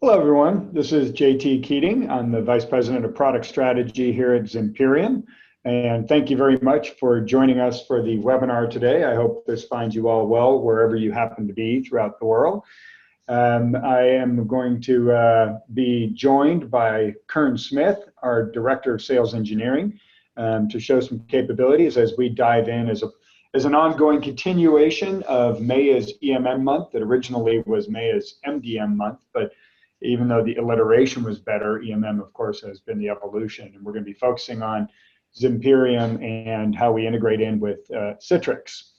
Hello, everyone. This is JT Keating. I'm the Vice President of Product Strategy here at Zimperium. And thank you very much for joining us for the webinar today. I hope this finds you all well wherever you happen to be throughout the world. I am going to be joined by Kern Smith, our Director of Sales Engineering, to show some capabilities as we dive in as an ongoing continuation of May as EMM month that originally was May as MDM month, but even though the alliteration was better, EMM, of course, has been the evolution. And we're going to be focusing on Zimperium and how we integrate in with Citrix.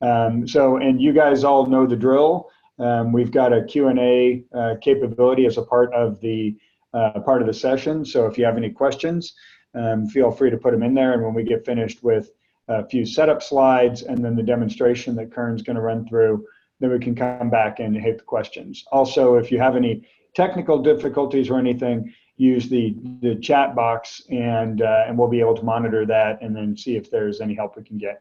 And you guys all know the drill. We've got a Q&A capability as a part of the session. So if you have any questions, feel free to put them in there. And when we get finished with a few setup slides and then the demonstration that Kern's going to run through, then we can come back and hit the questions. Also, if you have any technical difficulties or anything, use the chat box and we'll be able to monitor that and then see if there's any help we can get.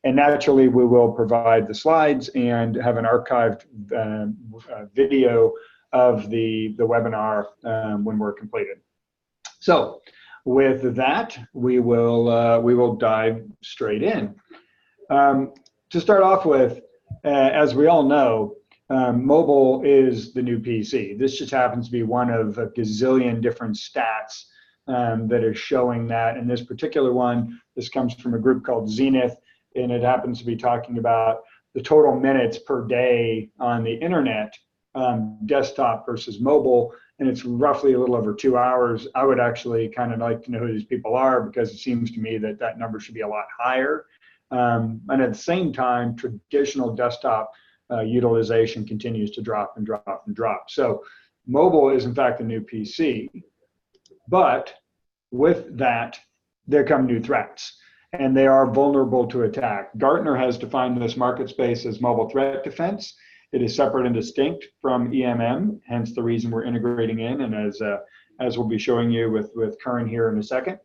And naturally, we will provide the slides and have an archived video of the webinar when we're completed. So with that, we will dive straight in. To start off with, as we all know, mobile is the new PC. This just happens to be one of a gazillion different stats that are showing that. And this particular one, this comes from a group called Zenith, and it happens to be talking about the total minutes per day on the internet, desktop versus mobile, and it's roughly a little over 2 hours. I would actually kind of like to know who these people are because it seems to me that that number should be a lot higher. And at the same time, traditional desktop utilization continues to drop and drop and drop. So mobile is in fact the new PC, but with that, there come new threats, and they are vulnerable to attack. Gartner has defined this market space as mobile threat defense. It is separate and distinct from EMM, hence the reason we're integrating in, and as we'll be showing you with Kern here in a second.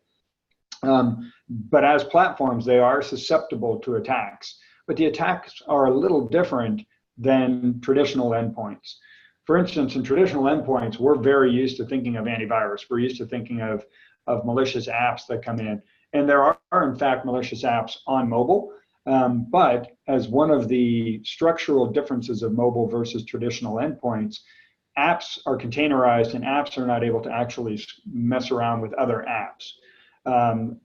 But as platforms, they are susceptible to attacks, but the attacks are a little different than traditional endpoints. For instance, in traditional endpoints, we're very used to thinking of antivirus. We're used to thinking of malicious apps that come in. And there are in fact, malicious apps on mobile. But as one of the structural differences of mobile versus traditional endpoints, apps are containerized and apps are not able to actually mess around with other apps.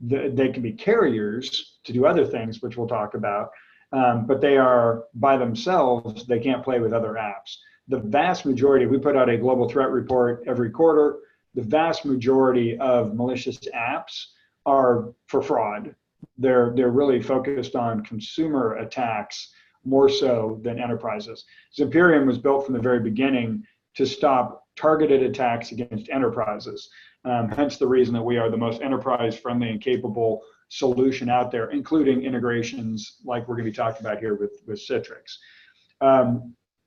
They can be carriers to do other things, which we'll talk about. But they are by themselves, they can't play with other apps. The vast majority, we put out a global threat report every quarter. The vast majority of malicious apps are for fraud. They're really focused on consumer attacks more so than enterprises. Zimperium was built from the very beginning to stop targeted attacks against enterprises. Hence the reason that we are the most enterprise-friendly and capable solution out there, including integrations like we're going to be talking about here with Citrix.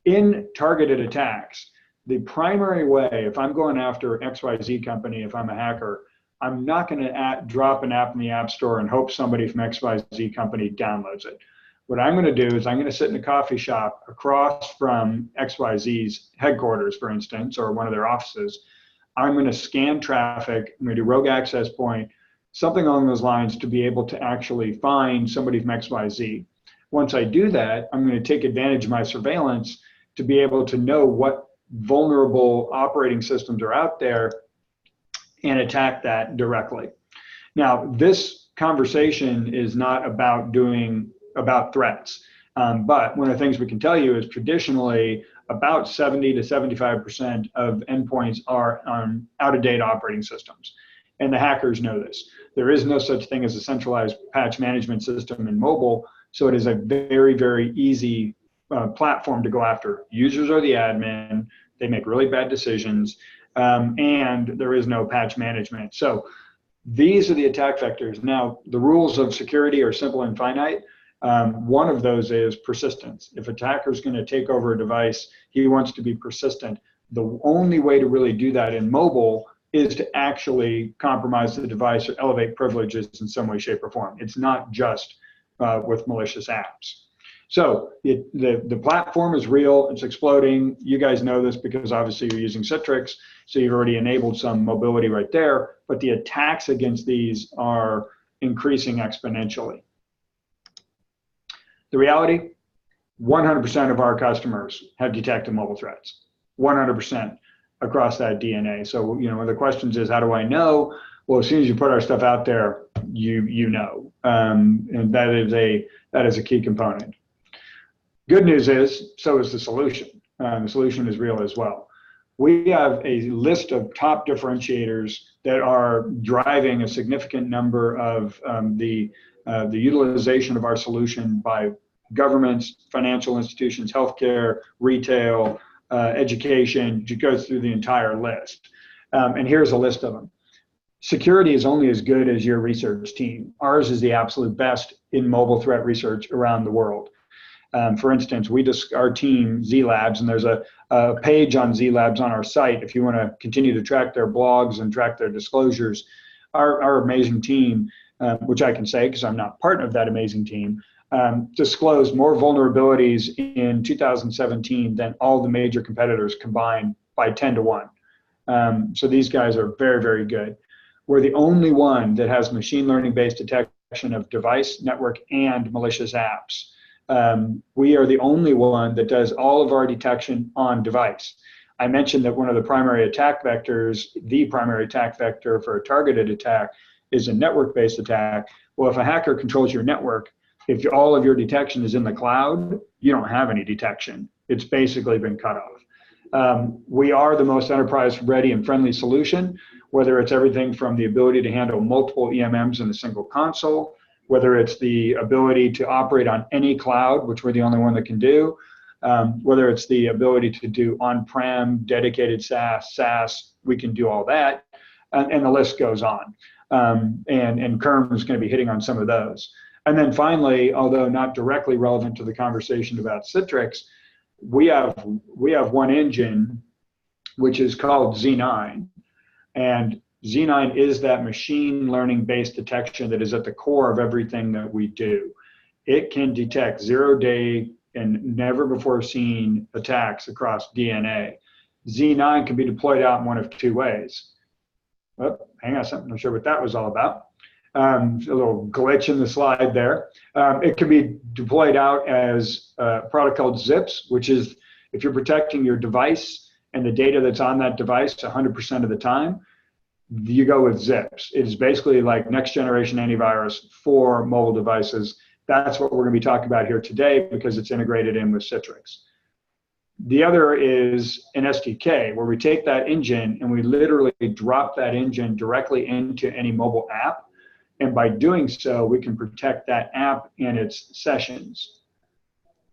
In targeted attacks, the primary way, if I'm going after XYZ company, if I'm a hacker, I'm not going to drop an app in the App Store and hope somebody from XYZ company downloads it. What I'm going to do is I'm going to sit in a coffee shop across from XYZ's headquarters, for instance, or one of their offices. I'm going to scan traffic, I'm going to do rogue access point, something along those lines to be able to actually find somebody from XYZ. Once I do that, I'm going to take advantage of my surveillance to be able to know what vulnerable operating systems are out there and attack that directly. Now, this conversation is not about threats, but one of the things we can tell you is traditionally about 70 to 75% of endpoints are on out-of-date operating systems. And the hackers know this. There is no such thing as a centralized patch management system in mobile, so it is a very, very easy platform to go after. Users are the admin, they make really bad decisions, and there is no patch management. So these are the attack vectors. Now, the rules of security are simple and finite. One of those is persistence. If an attacker is going to take over a device, he wants to be persistent. The only way to really do that in mobile is to actually compromise the device or elevate privileges in some way, shape, or form. It's not just with malicious apps. So the platform is real, it's exploding. You guys know this because obviously you're using Citrix, so you've already enabled some mobility right there, but the attacks against these are increasing exponentially. The reality, 100% of our customers have detected mobile threats, 100% across that DNA. So, you know, one of the questions is, how do I know? Well, as soon as you put our stuff out there, you know, and that is a key component. Good news is, so is the solution. The solution is real as well. We have a list of top differentiators that are driving a significant number of the utilization of our solution by governments, financial institutions, healthcare, retail, education. It goes through the entire list. And here's a list of them. Security is only as good as your research team. Ours is the absolute best in mobile threat research around the world. For instance, our team, Z Labs, and there's a page on Z Labs on our site if you want to continue to track their blogs and track their disclosures. Our amazing team, which I can say because I'm not part of that amazing team, disclosed more vulnerabilities in 2017 than all the major competitors combined by 10 to 1. So these guys are very, very good. We're the only one that has machine learning-based detection of device, network, and malicious apps. We are the only one that does all of our detection on device. I mentioned that one of the primary attack vectors, the primary attack vector for a targeted attack, is a network-based attack. Well, if a hacker controls your network, if all of your detection is in the cloud, you don't have any detection. It's basically been cut off. We are the most enterprise-ready and friendly solution, whether it's everything from the ability to handle multiple EMMs in a single console, whether it's the ability to operate on any cloud, which we're the only one that can do, whether it's the ability to do on-prem, dedicated SaaS, we can do all that, and the list goes on. And Kerm is going to be hitting on some of those. And then finally, although not directly relevant to the conversation about Citrix, we have one engine which is called Z9, and Z9 is that machine learning based detection that is at the core of everything that we do. It can detect 0-day and never before seen attacks across DNA. Z9 can be deployed out in one of two ways. Oh, hang on, I'm not sure what that was all about. A little glitch in the slide there. It can be deployed out as a product called Zips, which is if you're protecting your device and the data that's on that device 100% of the time, you go with Zips. It is basically like next generation antivirus for mobile devices. That's what we're going to be talking about here today because it's integrated in with Citrix. The other is an SDK where we take that engine and we literally drop that engine directly into any mobile app. And by doing so, we can protect that app and its sessions.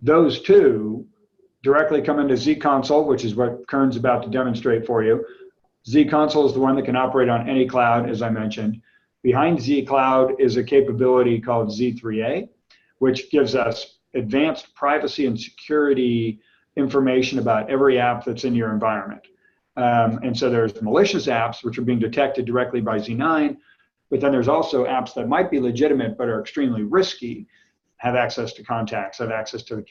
Those two directly come into Z-Console, which is what Kern's about to demonstrate for you. Z-Console is the one that can operate on any cloud, as I mentioned. Behind Z-Cloud is a capability called Z3A, which gives us advanced privacy and security information about every app that's in your environment. And so there's malicious apps, which are being detected directly by Z9, but then there's also apps that might be legitimate but are extremely risky, have access to contacts, have access to the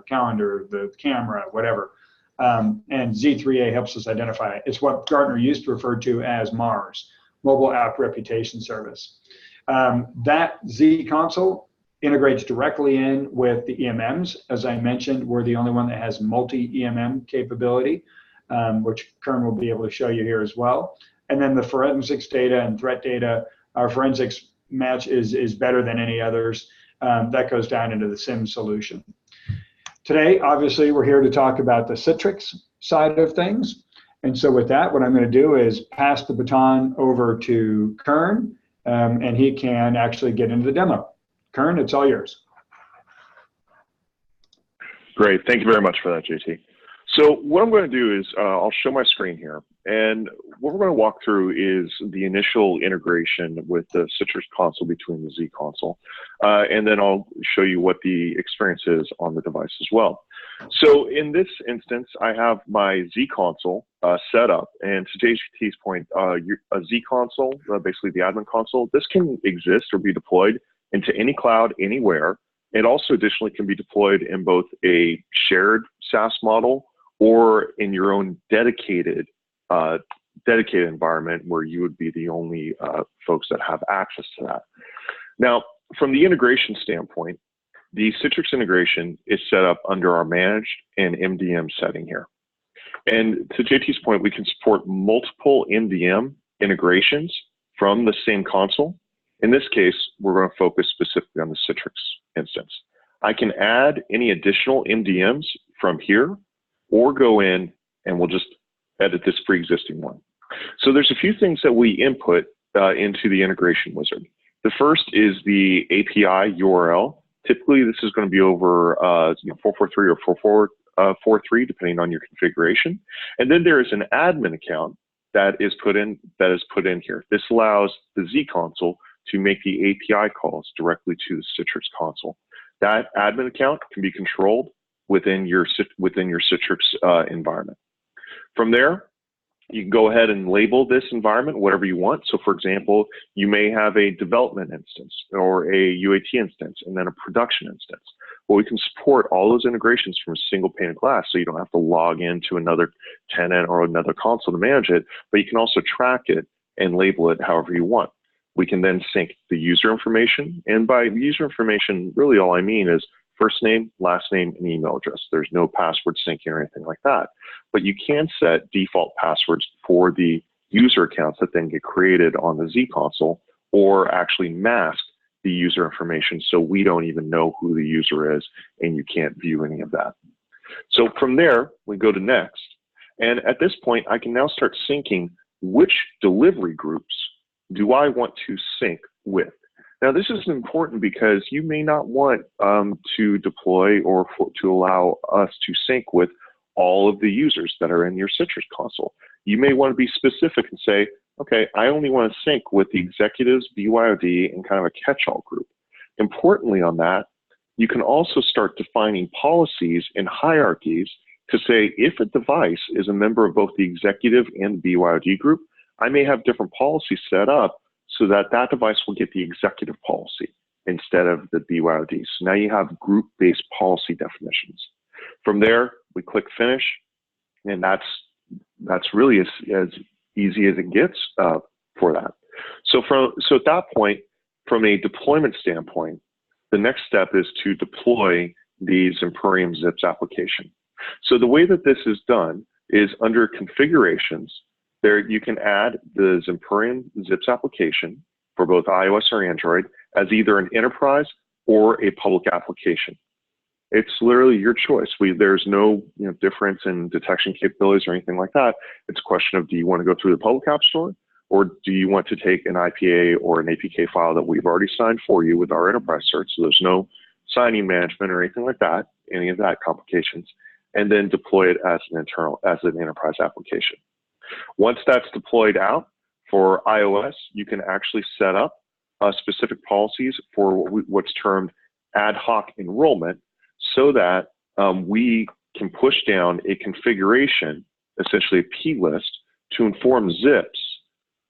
calendar, the camera, whatever. And Z3A helps us identify it. It's what Gartner used to refer to as MARS, Mobile App Reputation Service. That Z-Console integrates directly in with the EMMs. As I mentioned, we're the only one that has multi-EMM capability, which Kern will be able to show you here as well. And then the forensics data and threat data, our forensics match is better than any others. That goes down into the SIM solution. Today, obviously, we're here to talk about the Citrix side of things. And so with that, what I'm going to do is pass the baton over to Kern, and he can actually get into the demo. Kern, it's all yours. Great. Thank you very much for that, JT. So what I'm going to do is I'll show my screen here. And what we're going to walk through is the initial integration with the Citrix console between the Z console. And then I'll show you what the experience is on the device as well. So in this instance, I have my Z console set up. And to JT's point, a Z console, basically the admin console, this can exist or be deployed into any cloud, anywhere, It also additionally can be deployed in both a shared SaaS model or in your own dedicated environment where you would be the only folks that have access to that. Now, from the integration standpoint, the Citrix integration is set up under our managed and MDM setting here. And to JT's point, we can support multiple MDM integrations from the same console. In this case, we're going to focus specifically on the Citrix instance. I can add any additional MDMs from here or go in and we'll just edit this pre-existing one. So there's a few things that we input into the integration wizard. The first is the API URL. Typically, this is going to be over 443 or 4443, depending on your configuration. And then there is an admin account that is put in here. This allows the Z console to make the API calls directly to the Citrix console. That admin account can be controlled within your Citrix environment. From there, you can go ahead and label this environment whatever you want. So for example, you may have a development instance or a UAT instance and then a production instance. Well, we can support all those integrations from a single pane of glass, so you don't have to log into another tenant or another console to manage it, but you can also track it and label it however you want. We can then sync the user information, and by user information, really all I mean is first name, last name, and email address. There's no password syncing or anything like that. But you can set default passwords for the user accounts that then get created on the Z console, or actually mask the user information so we don't even know who the user is and you can't view any of that. So from there, we go to next. And at this point, I can now start syncing which delivery groups do I want to sync with. Now, this is important because you may not want to deploy or to allow us to sync with all of the users that are in your Citrix console. You may want to be specific and say, okay, I only want to sync with the executives, BYOD, and kind of a catch-all group. Importantly on that, you can also start defining policies and hierarchies to say if a device is a member of both the executive and the BYOD group, I may have different policies set up so that that device will get the executive policy instead of the BYOD. So now you have group-based policy definitions. From there, we click finish, and that's really as easy as it gets for that. So at that point, from a deployment standpoint, the next step is to deploy the Zimperium Zips application. So the way that this is done is under configurations. There you can add the Zimperium Zips application for both iOS or Android as either an enterprise or a public application. It's literally your choice. There's no difference in detection capabilities or anything like that. It's a question of, do you want to go through the public app store, or do you want to take an IPA or an APK file that we've already signed for you with our enterprise cert, so there's no signing management or anything like that, any of that complications, and then deploy it as an enterprise application. Once that's deployed out for iOS, you can actually set up specific policies for what's termed ad hoc enrollment, so that we can push down a configuration, essentially a P list, to inform Zips,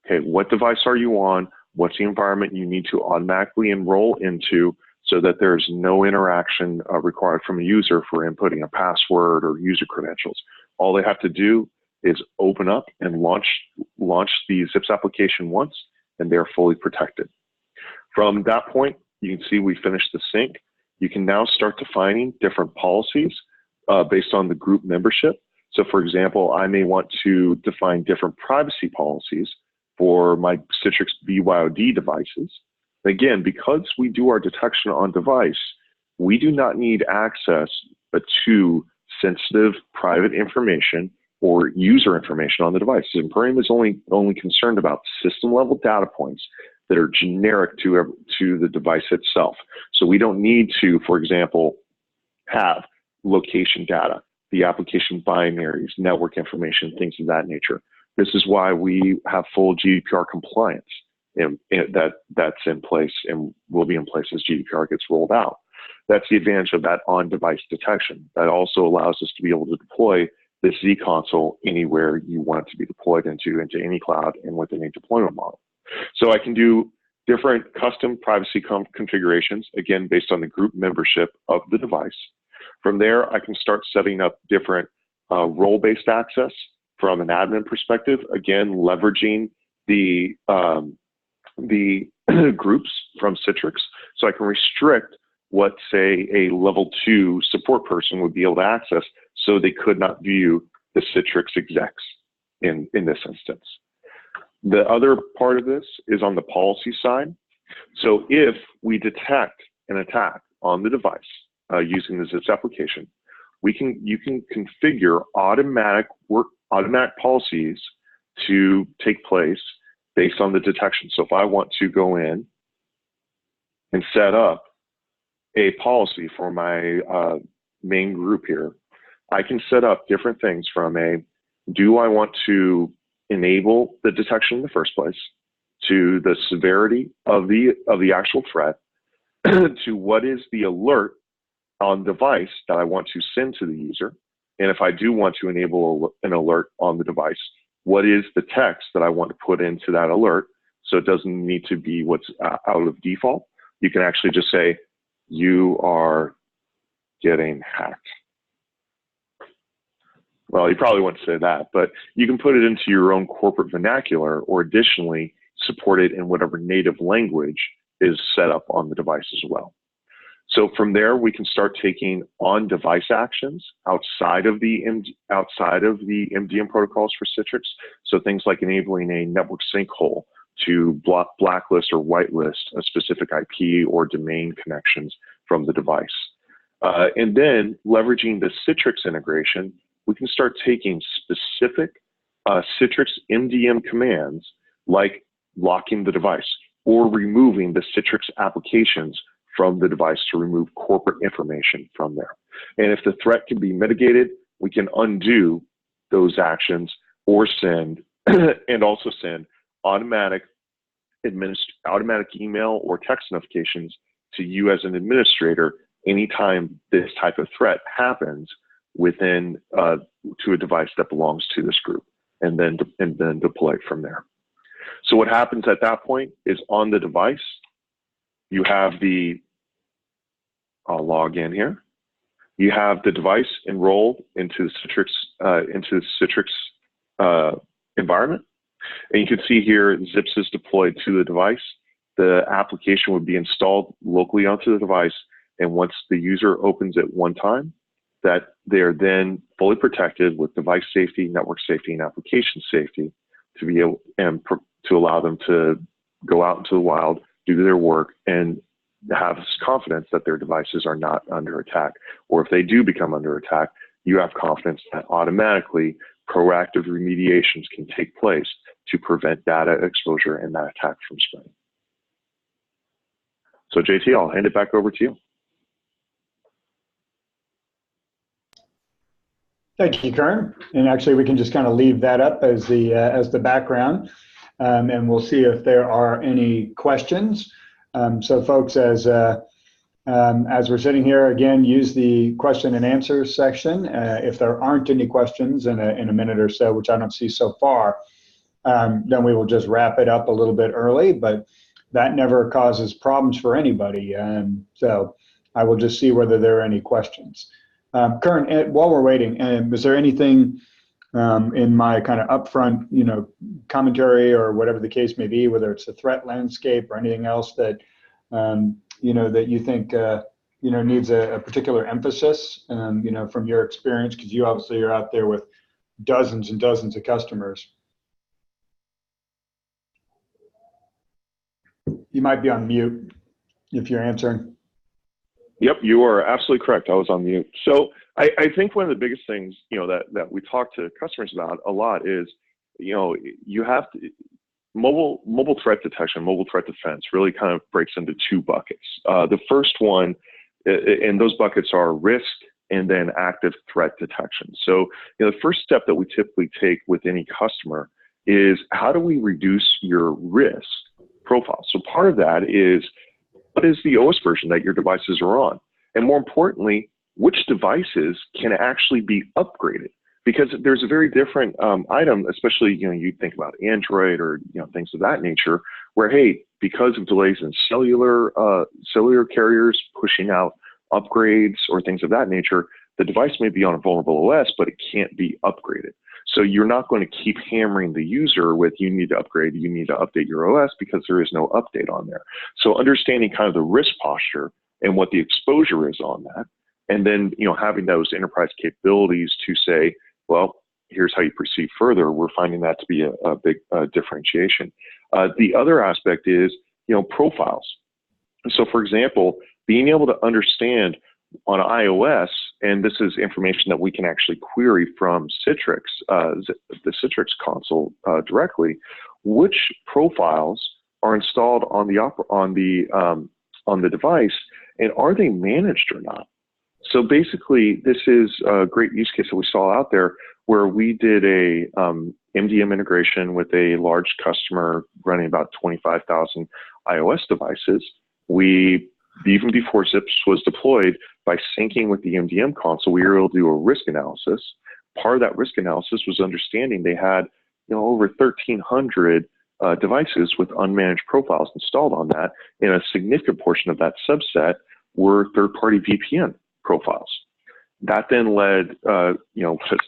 okay, what device are you on, what's the environment you need to automatically enroll into, so that there's no interaction required from a user for inputting a password or user credentials. All they have to do is open up and launch the Zips application once, and they're fully protected. From that point, you can see we finished the sync. You can now start defining different policies based on the group membership. So for example, I may want to define different privacy policies for my Citrix BYOD devices. Again, because we do our detection on device, we do not need access to sensitive private information or user information on the device. Zimperium is only concerned about system level data points that are generic to the device itself. So we don't need to, for example, have location data, the application binaries, network information, things of that nature. This is why we have full GDPR compliance that's in place and will be in place as GDPR gets rolled out. That's the advantage of that on-device detection. That also allows us to be able to deploy this Z console anywhere you want it to be deployed into any cloud and with any deployment model. So I can do different custom privacy configurations, again, based on the group membership of the device. From there, I can start setting up different role-based access from an admin perspective, again, leveraging the groups from Citrix. So I can restrict what, say, a level 2 support person would be able to access, so they could not view the Citrix execs in this instance. The other part of this is on the policy side. So if we detect an attack on the device using the Zips application, you can configure automatic policies to take place based on the detection. So if I want to go in and set up a policy for my main group here, I can set up different things from do I want to enable the detection in the first place, to the severity of the actual threat, to what is the alert on device that I want to send to the user. And if I do want to enable an alert on the device, what is the text that I want to put into that alert? So it doesn't need to be what's out of default. You can actually just say, you are getting hacked. Well, you probably wouldn't say that, but you can put it into your own corporate vernacular, or additionally support it in whatever native language is set up on the device as well. So from there, we can start taking on-device actions outside of the MDM protocols for Citrix. So things like enabling a network sinkhole to blacklist or whitelist a specific IP or domain connections from the device. And then leveraging the Citrix integration, we can start taking specific Citrix MDM commands like locking the device or removing the Citrix applications from the device to remove corporate information from there. And if the threat can be mitigated, we can undo those actions or send and also send automatic email or text notifications to you as an administrator anytime this type of threat happens within to a device that belongs to this group, and then deploy from there. So what happens at that point is on the device, you have I'll log in here. You have the device enrolled into the Citrix environment. And you can see here, Zips is deployed to the device. The application would be installed locally onto the device. And once the user opens it one time, that they're then fully protected with device safety, network safety, and application safety to be able and to allow them to go out into the wild, do their work, and have confidence that their devices are not under attack. Or if they do become under attack, you have confidence that automatically proactive remediations can take place to prevent data exposure and that attack from spreading. So JT, I'll hand it back over to you. Thank you, Kern. And actually, we can just kind of leave that up as the background, and we'll see if there are any questions. So, folks, as we're sitting here, again, use the question and answer section. If there aren't any questions in a minute or so, which I don't see so far, then we will just wrap it up a little bit early. But that never causes problems for anybody. So I will just see whether there are any questions. Kern, while we're waiting, is there anything in my kind of upfront, commentary or whatever the case may be, whether it's the threat landscape or anything else that, that you think, needs a particular emphasis, from your experience, because you obviously are out there with dozens and dozens of customers. You might be on mute if you're answering. Yep, you are absolutely correct. I was on mute. So I think one of the biggest things, that we talk to customers about a lot is, you have to, mobile threat detection, mobile threat defense really kind of breaks into two buckets. The first one, and those buckets are risk and then active threat detection. So, the first step that we typically take with any customer is, how do we reduce your risk profile? So part of that is, what is the OS version that your devices are on? And more importantly, which devices can actually be upgraded? because there's a very different item, especially, you think about Android or, things of that nature, where, hey, because of delays in cellular carriers pushing out upgrades or things of that nature, the device may be on a vulnerable OS, but it can't be upgraded. So you're not going to keep hammering the user with, you need to upgrade, you need to update your OS, because there is no update on there. So understanding kind of the risk posture and what the exposure is on that, and then, having those enterprise capabilities to say, well, here's how you proceed further. We're finding that to be a big differentiation. The other aspect is, profiles. So for example, being able to understand on iOS, and this is information that we can actually query from Citrix, the Citrix console directly, which profiles are installed on the device, and are they managed or not? So basically, this is a great use case that we saw out there, where we did a MDM integration with a large customer running about 25,000 iOS devices. We, even before Zips was deployed, by syncing with the MDM console, we were able to do a risk analysis. Part of that risk analysis was understanding they had, over 1,300 devices with unmanaged profiles installed on that, and a significant portion of that subset were third-party VPN profiles. That then led, us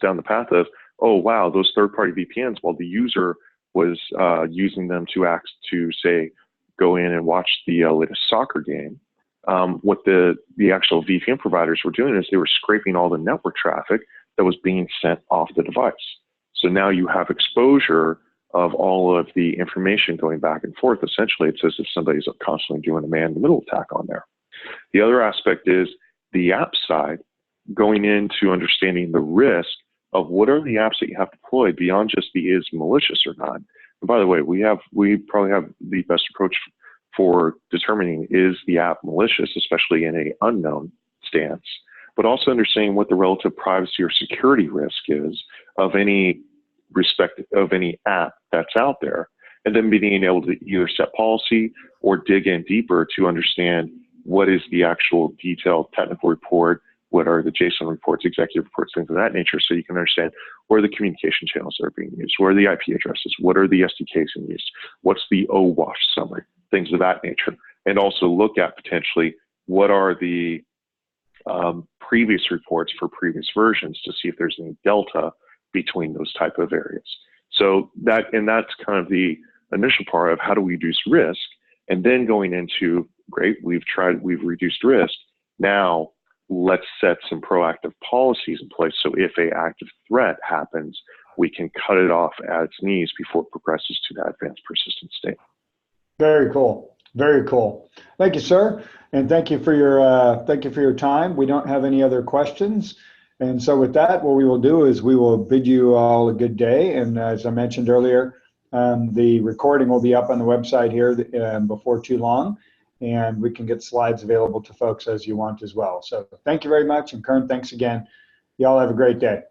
down the path of, oh wow, those third-party VPNs, while the user was using them to say, go in and watch the latest soccer game, what the actual VPN providers were doing is they were scraping all the network traffic that was being sent off the device. So now you have exposure of all of the information going back and forth. Essentially, it's as if somebody's constantly doing a man-in-the-middle attack on there. The other aspect is the app side, going into understanding the risk of what are the apps that you have deployed beyond just the is malicious or not. And by the way, we probably have the best approach for determining is the app malicious, especially in an unknown stance, but also understanding what the relative privacy or security risk is of any app that's out there, and then being able to either set policy or dig in deeper to understand what is the actual detailed technical report, what are the JSON reports, executive reports, things of that nature, so you can understand where are the communication channels that are being used, where are the IP addresses, what are the SDKs being used, what's the OWASP summary, things of that nature, and also look at potentially what are the previous reports for previous versions to see if there's any delta between those type of areas. So that's kind of the initial part of how do we reduce risk, and then going into, great, we've reduced risk, now let's set some proactive policies in place so if an active threat happens, we can cut it off at its knees before it progresses to that advanced persistent state. Very cool. Very cool. Thank you, sir, and thank you for your time. We don't have any other questions, and so with that, what we will do is we will bid you all a good day. And as I mentioned earlier, the recording will be up on the website here before too long, and we can get slides available to folks as you want as well. So thank you very much, and Kern, thanks again. Y'all have a great day.